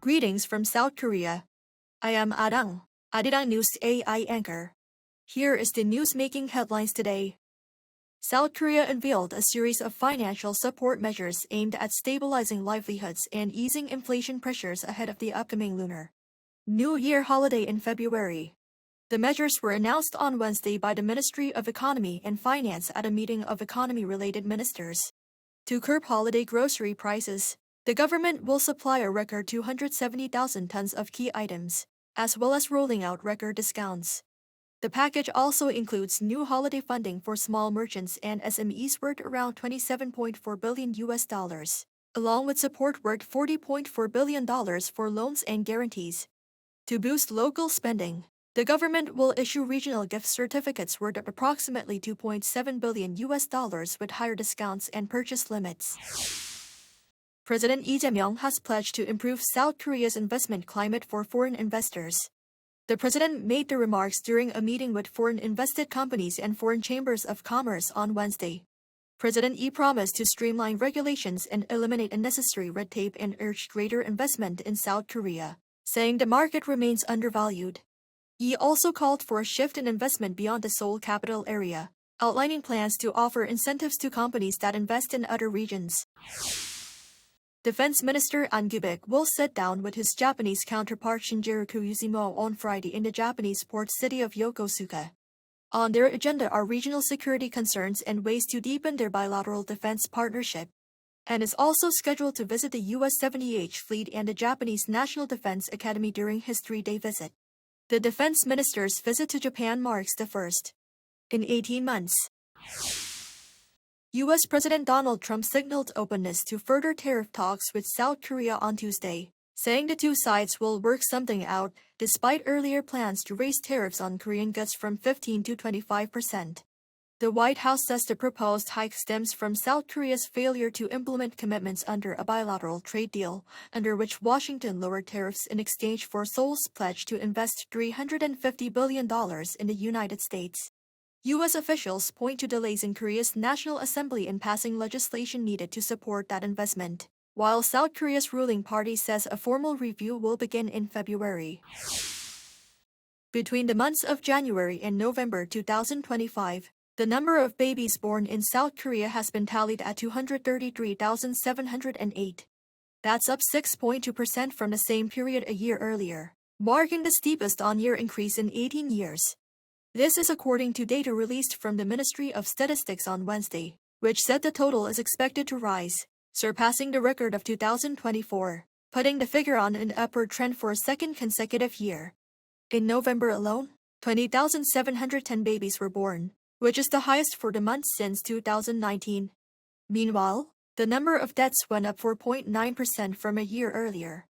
Greetings from South Korea. I am Arirang News AI anchor. Here is the news-making headlines today. South Korea unveiled a series of financial support measures aimed at stabilizing livelihoods and easing inflation pressures ahead of the upcoming Lunar New Year holiday in February. The measures were announced on Wednesday by the Ministry of Economy and Finance at a meeting of economy-related ministers. To curb holiday grocery prices, the government will supply a record 270,000 tons of key items, as well as rolling out record discounts. The package also includes new holiday funding for small merchants and SMEs worth around $27.4 billion, along with support worth $40.4 billion for loans and guarantees. To boost local spending, the government will issue regional gift certificates worth approximately $2.7 billion with higher discounts and purchase limits. President Lee Jae-myung has pledged to improve South Korea's investment climate for foreign investors. The president made the remarks during a meeting with foreign invested companies and foreign chambers of commerce on Wednesday. President Lee promised to streamline regulations and eliminate unnecessary red tape and urged greater investment in South Korea, saying the market remains undervalued. He also called for a shift in investment beyond the Seoul capital area, outlining plans to offer incentives to companies that invest in other regions. Defense Minister An will sit down with his Japanese counterpart Shinjiro Koizumi on Friday in the Japanese port city of Yokosuka. On their agenda are regional security concerns and ways to deepen their bilateral defense partnership, and is also scheduled to visit the U.S. 70H Fleet and the Japanese National Defense Academy during his 3-day visit. The defense minister's visit to Japan marks the first in 18 months. U.S. President Donald Trump signaled openness to further tariff talks with South Korea on Tuesday, saying the two sides will work something out despite earlier plans to raise tariffs on Korean goods from 15% to 25%. The White House says the proposed hike stems from South Korea's failure to implement commitments under a bilateral trade deal, under which Washington lowered tariffs in exchange for Seoul's pledge to invest $350 billion in the United States. U.S. officials point to delays in Korea's National Assembly in passing legislation needed to support that investment, while South Korea's ruling party says a formal review will begin in February. Between the months of January and November 2025, the number of babies born in South Korea has been tallied at 233,708. That's up 6.2% from the same period a year earlier, marking the steepest on-year increase in 18 years. This is according to data released from the Ministry of Statistics on Wednesday, which said the total is expected to rise, surpassing the record of 2024, putting the figure on an upward trend for a second consecutive year. In November alone, 20,710 babies were born, which is the highest for the month since 2019. Meanwhile, the number of deaths went up 4.9% from a year earlier,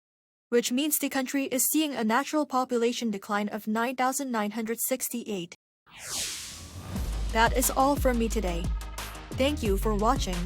which means the country is seeing a natural population decline of 9,968. That is all from me today. Thank you for watching.